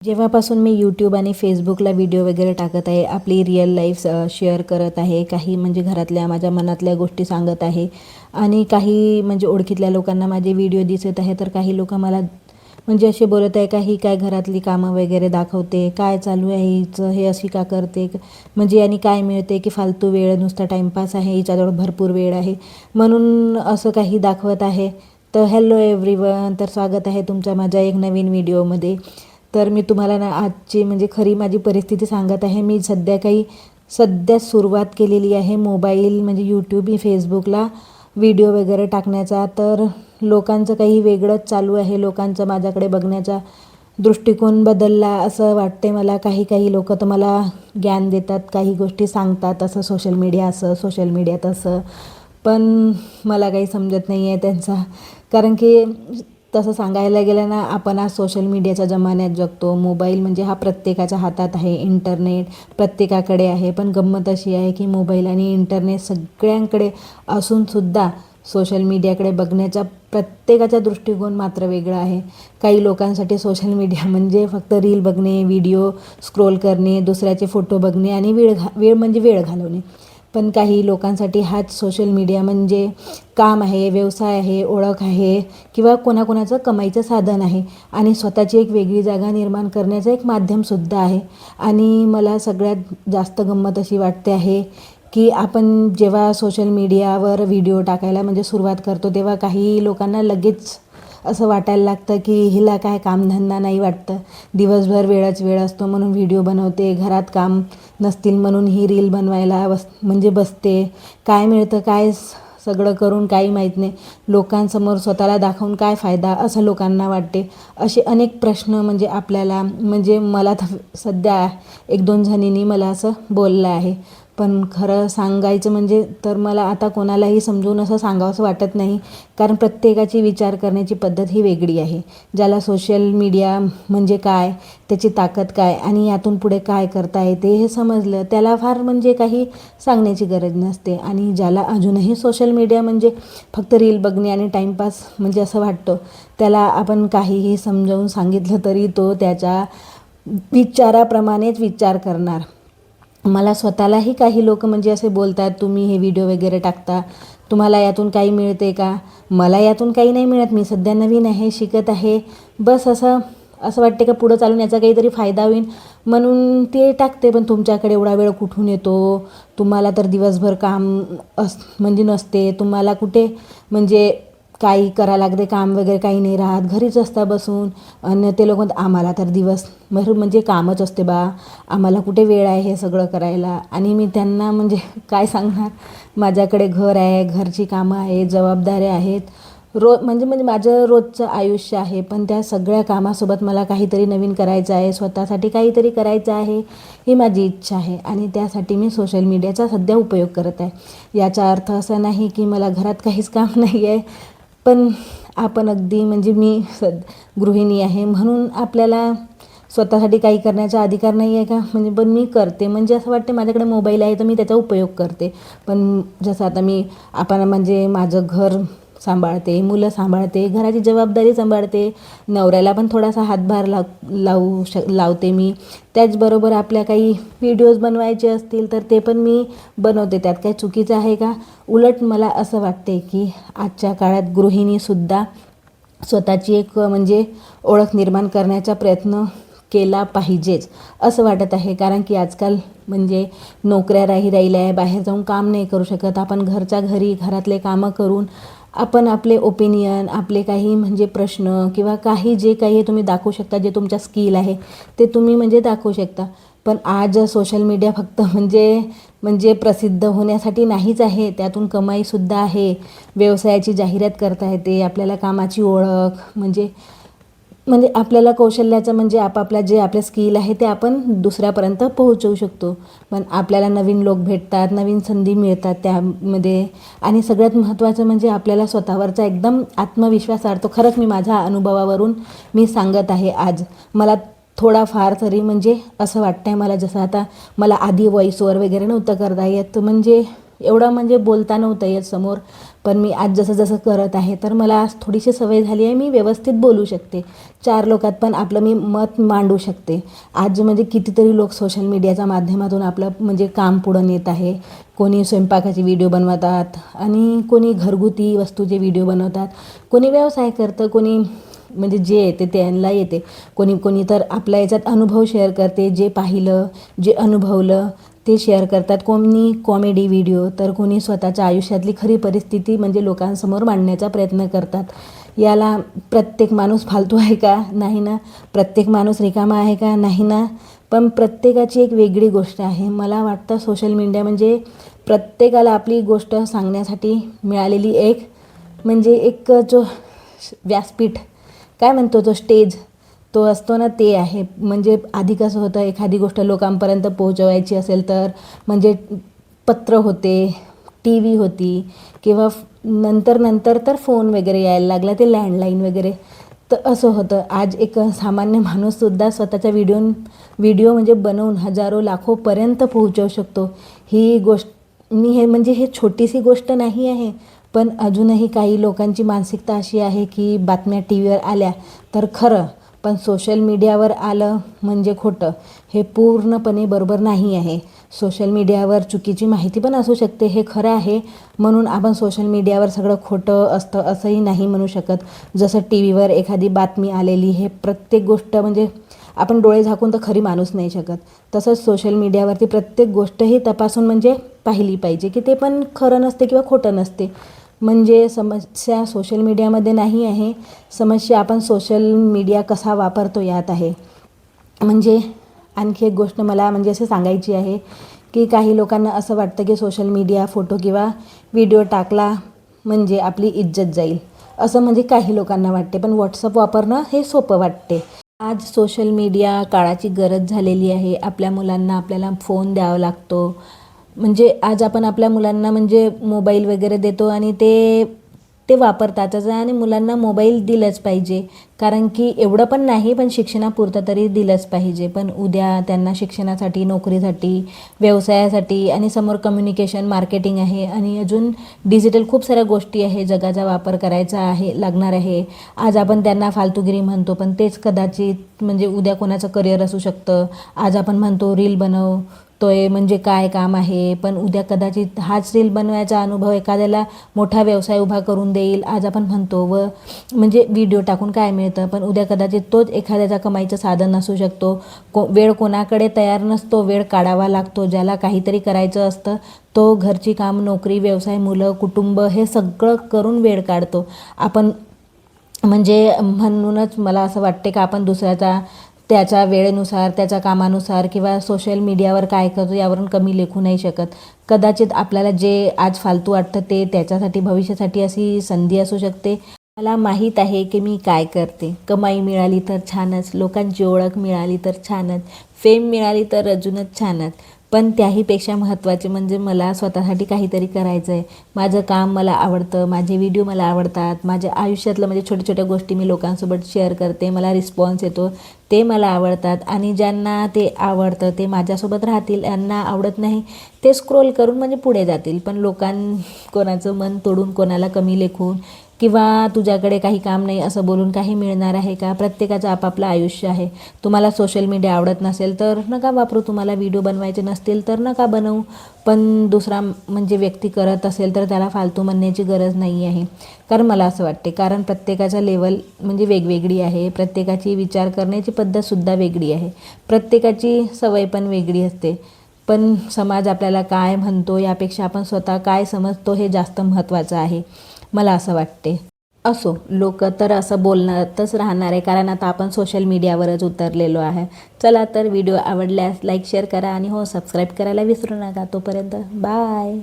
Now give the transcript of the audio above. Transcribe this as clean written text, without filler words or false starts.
जेव्हापासून मी यूट्यूब आणि फेसबुकला व्हिडिओ वगैरे टाकत आहे, आपली रिअल लाईफ शेअर करत आहे, काही म्हणजे घरातल्या माझ्या मनातल्या गोष्टी सांगत आहे आणि काही म्हणजे ओळखीतल्या लोकांना माझे व्हिडिओ दिसत आहे, तर काही लोक मला म्हणजे असे बोलत आहे, काही काय घरातली कामं वगैरे दाखवते, काय चालू आहे हिचं, हे अशी का करते, म्हणजे आणि काय मिळते की फालतू वेळ नुसता टाईमपास आहे, हिच्याजवळ भरपूर वेळ आहे म्हणून असं काही दाखवत आहे. तर हॅलो एव्हरीवन, तर स्वागत आहे तुमच्या माझ्या एक नवीन व्हिडिओमध्ये. तर मी तुम्हाला ना आजची म्हणजे खरी माझी परिस्थिती सांगत आहे. मी सध्या सुरुवात केलेली आहे मोबाईल म्हणजे यूट्यूब फेसबुकला व्हिडिओ वगैरे टाकण्याचा. तर लोकांचं काही वेगळंच चालू आहे, लोकांचं माझ्याकडे बघण्याचा दृष्टिकोन बदलला असं वाटते मला. काही लोक तर मला ज्ञान देतात, काही गोष्टी सांगतात, असं सोशल मीडिया असं, सोशल मीडिया तसं, पण मला काही समजत नाही आहे त्यांचा. कारण की तसं सांगायला गेलं ना, आपण आज सोशल मीडियाच्या जमान्यात जगतो. मोबाईल म्हणजे हा प्रत्येकाच्या हातात आहे, इंटरनेट प्रत्येकाकडे आहे. पण गंमत अशी आहे की मोबाईल आणि इंटरनेट सगळ्यांकडे असूनसुद्धा सोशल मीडियाकडे बघण्याचा प्रत्येकाचा दृष्टिकोन मात्र वेगळा आहे. काही लोकांसाठी सोशल मीडिया म्हणजे फक्त रील बघणे, व्हिडिओ स्क्रोल करणे, दुसऱ्याचे फोटो बघणे आणि वेळ घालवणे. पण काही लोकांसाठी हाच सोशल मीडिया म्हणजे काम आहे, व्यवसाय आहे, ओळख आहे किंवा कोणाकोणाचं कमाईचं साधन आहे आणि स्वतःची एक वेगळी जागा निर्माण करण्याचं एक माध्यमसुद्धा आहे. आणि मला सगळ्यात जास्त गंमत अशी वाटते आहे की आपण जेव्हा सोशल मीडियावर व्हिडिओ टाकायला म्हणजे सुरुवात करतो, तेव्हा काही लोकांना लगेच असं वाटायला लागतं की हिला काय कामधंदा नाही वाटतं, दिवसभर वेळ असतो म्हणून व्हिडिओ बनवते, घरात काम नसतील म्हणून ही रील बनवायला बसते, काय मिळतं काय सगळं करून काही माहीत नाही, लोकांसमोर स्वतःला दाखवून काय फायदा असं लोकांना वाटते. असे अनेक प्रश्न म्हणजे आपल्याला म्हणजे मला तर सध्या 1-2 जणींनी मला असं बोललं आहे. पण खरं सांगायचं म्हणजे तर मला आता कोणालाही समजून असं सांगावंसं वाटत नाही, कारण प्रत्येकाची विचार करण्याची पद्धत ही वेगळी आहे. ज्याला सोशल मीडिया म्हणजे काय, त्याची ताकद काय आणि यातून पुढे काय करता येते हे समजलं, त्याला फार म्हणजे काही सांगण्याची गरज नसते. आणि ज्याला अजूनही सोशल मीडिया म्हणजे फक्त रील बघणे आणि टाईमपास म्हणजे असं वाटतं, त्याला आपण काहीही समजावून सांगितलं तरी तो त्याच्या विचाराप्रमाणेच विचार करणार. मला स्वतःलाही काही लोक म्हणजे असे बोलतात, तुम्ही हे व्हिडिओ वगैरे टाकता, तुम्हाला यातून काही मिळते का? मला यातून काही नाही मिळत, मी सध्या नवीन आहे, शिकत आहे, बस असं वाटते का पुढं चालून याचा काहीतरी फायदा होईल म्हणून ते टाकते. पण तुमच्याकडे एवढा वेळ कुठून येतो? तुम्हाला तर दिवसभर काम म्हणजे नसते, तुम्हाला कुठे म्हणजे काही करायला लागते, काम वगैरे काही नाही राहत, घरीच असता बसून. आणि ते लोक म्हणतात आम्हाला तर दिवसभर म्हणजे कामच असते बा, आम्हाला कुठे वेळ आहे हे सगळं करायला. आणि मी त्यांना म्हणजे काय सांगणार, माझ्याकडे घर आहे, घरची कामं आहेत, जबाबदाऱ्या आहेत, म्हणजे माझं रोजचं आयुष्य आहे. पण त्या सगळ्या कामासोबत मला काहीतरी नवीन करायचं आहे, स्वतःसाठी काहीतरी करायचं आहे, ही माझी इच्छा आहे. आणि त्यासाठी मी सोशल मीडियाचा सध्या उपयोग करत आहे. याचा अर्थ असा नाही की मला घरात काहीच काम नाही आहे, पण आपण अगदी म्हणजे मी गृहिणी आहे म्हणून आपल्याला स्वतःसाठी काही करण्याचा अधिकार नाही आहे का? म्हणजे पण मी करते, म्हणजे असं वाटते माझ्याकडे मोबाईल आहे तर मी त्याचा उपयोग करते. पण जसं आता आपण म्हणजे माझं घर सांभाळते, मुलं सांभाळते, घराची जबाबदारी सांभाळते, नवऱ्याला पण थोडासा हातभार लावते मी. त्याचबरोबर आपल्या काही व्हिडिओज बनवायचे असतील तर ते पण मी बनवते, त्यात काही चुकीचं आहे का? उलट मला असं वाटते की आजच्या काळात गृहिणीसुद्धा स्वतःची एक म्हणजे ओळख निर्माण करण्याचा प्रयत्न केला पाहिजेच असं वाटत आहे. कारण की आजकाल म्हणजे नोकऱ्या राहिल्या आहे, बाहेर जाऊन काम नाही करू शकत आपण, घरच्या घरी घरातले कामं करून आपण आपले ओपिनियन, आपले काही म्हणजे प्रश्न किंवा काही जे काही तुम्ही दाखवू शकता, जे तुमच्या स्किल आहे ते तुम्ही म्हणजे दाखवू शकता. पण आज सोशल मीडिया फक्त म्हणजे प्रसिद्ध होण्यासाठी नाहीच आहे, त्यातून कमाईसुद्धा आहे, व्यवसायाची जाहिरात करता येते, आपल्याला कामाची ओळख म्हणजे आपल्याला कौशल्याचं म्हणजे आपापल्या जे आपले स्किल आहे ते आपण दुसऱ्यापर्यंत पोहोचवू शकतो. पण आपल्याला नवीन लोक भेटतात, नवीन संधी मिळतात त्यामध्ये. आणि सगळ्यात महत्त्वाचं म्हणजे आपल्याला स्वतःवरचा एकदम आत्मविश्वास वाढतो. खरंच मी माझ्या अनुभवावरून मी सांगत आहे आज. मला थोडाफार तरी म्हणजे असं वाटतं आहे मला, जसं आता मला आधी व्हॉईस ओव्हर वगैरे नव्हतं करता येत, म्हणजे एवढं म्हणजे बोलता नव्हतं येत समोर, पण मी आज जसं जसं करत आहे तर मला आज थोडीशी सवय झाली आहे. मी व्यवस्थित बोलू शकते, 4 लोकात पण आपलं मी मत मांडू शकते. आज म्हणजे कितीतरी लोक सोशल मीडियाच्या माध्यमातून आपलं म्हणजे काम पुढं नेत आहे. कोणी स्वयंपाकाचे व्हिडिओ बनवतात आणि कोणी घरगुती वस्तूचे व्हिडिओ बनवतात, कोणी व्यवसाय करतं, कोणी म्हणजे जे येते त्यांना येते, कोणी कोणी तर आपल्या याच्यात अनुभव शेअर करते, जे पाहिलं जे अनुभवलं ते शेअर करतात, कोणी कॉमेडी व्हिडिओ, तर कोणी स्वतःच्या आयुष्यातली खरी परिस्थिती म्हणजे लोकांसमोर मांडण्याचा प्रयत्न करतात. याला प्रत्येक माणूस फालतू आहे का? नाही ना. प्रत्येक माणूस रिकामा आहे का? नाही ना. पण प्रत्येकाची एक वेगळी गोष्ट आहे. मला वाटतं सोशल मीडिया म्हणजे प्रत्येकाला आपली गोष्ट सांगण्यासाठी मिळालेली एक म्हणजे एक जो व्यासपीठ काय म्हणतो तो स्टेज तो असतो ना, ते आहे. म्हणजे आधी कसं होतं, एखादी गोष्ट लोकांपर्यंत पोहोचवायची असेल तर म्हणजे पत्र होते, टी व्ही होती किंवा नंतर नंतर तर फोन वगैरे यायला लागला, ते लँडलाईन वगैरे. तर असं होतं. आज एक सामान्य माणूससुद्धा स्वतःचा व्हिडिओ म्हणजे बनवून हजारो लाखोपर्यंत पोहोचवू शकतो. ही गोष्ट मी हे म्हणजे हे छोटीशी गोष्ट नाही आहे, पण अजूनही काही लोकांची मानसिकता अशी आहे की बातम्या टी व्हीवर आल्या तर खरं, पण सोशल मीडियावर आलं म्हणजे खोटं. हे पूर्णपणे बरोबर नाही आहे. सोशल मीडियावर चुकीची माहिती पण असू शकते, हे खरं आहे. म्हणून आपण सोशल मीडियावर सगळं खोटं असतं असंही नाही म्हणू शकत. जसं टी व्हीवर एखादी बातमी आलेली, हे प्रत्येक गोष्ट म्हणजे आपण डोळे झाकून तर खरी माणूस नाही शकत. तसंच सोशल मीडियावरती प्रत्येक गोष्टही तपासून म्हणजे पाहिली पाहिजे की ते पण खरं नसते किंवा खोटं नसते. म्हणजे समस्या सोशल मीडियामध्ये नाही आहे, समस्या आपण सोशल मीडिया कसा वापरतो यात आहे. म्हणजे आणखी एक गोष्ट मला म्हणजे असं सांगायची आहे की काही लोकांना असं वाटतं की सोशल मीडिया फोटो किंवा व्हिडिओ टाकला म्हणजे आपली इज्जत जाईल, असं म्हणजे काही लोकांना वाटते. पण व्हॉट्सअप वापरणं हे सोपं वाटते. आज सोशल मीडिया काळाची गरज झालेली आहे. आपल्या मुलांना आपल्याला फोन द्यावा लागतो. म्हणजे आज आपण आपल्या मुलांना म्हणजे मोबाईल वगैरे देतो आणि ते ते वापरतातच आणि मुलांना मोबाईल दिलंच पाहिजे. कारण की एवढं पण नाही, पण शिक्षणापुरतं तरी दिलंच पाहिजे. पण उद्या त्यांना शिक्षणासाठी, नोकरीसाठी, व्यवसायासाठी आणि समोर कम्युनिकेशन, मार्केटिंग आहे आणि अजून डिजिटल खूप साऱ्या गोष्टी आहे, जगाचा वापर करायचा आहे लागणार आहे. आज आपण त्यांना फालतूगिरी म्हणतो, पण तेच कदाचित म्हणजे उद्या कोणाचं करिअर असू शकतं. आज आपण म्हणतो रील बनव, तोय म्हणजे काय काम आहे, पण उद्या कदाचित हाच रील बनवायचा अनुभव एखाद्याला मोठा व्यवसाय उभा करून देईल. आज आपण म्हणतो व म्हणजे व्हिडिओ टाकून काय मिळतं, पण उद्या कदाचित तोच एखाद्याचा कमाईचं साधन असू शकतो. वेळ कोणाकडे तयार नसतो, वेळ काढावा लागतो. ज्याला काहीतरी करायचं असतं तो घरची काम, नोकरी, व्यवसाय, मुलं, कुटुंब हे सगळं करून वेळ काढतो. आपण म्हणजे म्हणूनच मला असं वाटते की आपण दुसऱ्याचा त्याच्या वेळेनुसार, त्याच्या कामानुसार किंवा सोशल मीडियावर काय करतो यावरून कमी लेखू नाही शकत. कदाचित आपल्याला जे आज फालतू वाटतं ते त्याच्यासाठी भविष्यासाठी अशी संधी असू शकते. मला माहीत आहे की मी काय करते. कमाई मिळाली तर छानच, लोकांची ओळख मिळाली तर छानच, फेम मिळाली तर अजूनच छानच, पण त्याहीपेक्षा महत्त्वाचे म्हणजे मला स्वतःसाठी काहीतरी करायचं आहे. माझं काम मला आवडतं, माझे व्हिडिओ मला आवडतात, माझ्या आयुष्यातलं म्हणजे छोट्या छोट्या गोष्टी मी लोकांसोबत शेअर करते, मला रिस्पॉन्स येतो, ते मला आवडतात. आणि ज्यांना ते आवडतं ते माझ्यासोबत राहतील, यांना आवडत नाही ते स्क्रोल करून म्हणजे पुढे जातील. पण कोणाचं मन तोडून, कोणाला कमी लेखून किंवा तुझ्याकडे काही काम नाही असं बोलून काही मिळणार आहे का? प्रत्येकाचं आपापलं आयुष्य आहे. तुम्हाला सोशल मीडिया आवडत नसेल तर नका वापरू, तुम्हाला व्हिडिओ बनवायचे नसतील तर नका बनवू. पण दुसरा म्हणजे व्यक्ती करत असेल तर त्याला फालतू म्हणण्याची गरज नाही आहे. कारण मला असं वाटते, कारण प्रत्येकाचा लेवल म्हणजे वेगवेगळी आहे, प्रत्येकाची विचार करण्याची पद्धतसुद्धा वेगळी आहे, प्रत्येकाची सवय पण वेगळी असते. पण समाज आपल्याला काय म्हणतो यापेक्षा आपण स्वतः काय समजतो हे जास्त महत्त्वाचं आहे, मला असं वाटते. असो, लोक तर असं बोलणारच राहणार आहे, कारण आता आपण सोशल मीडियावरच उतरलेलो आहे. चला तर व्हिडिओ आवडल्यास लाईक शेअर करा आणि हो सबस्क्राईब करायला विसरू नका. तोपर्यंत बाय.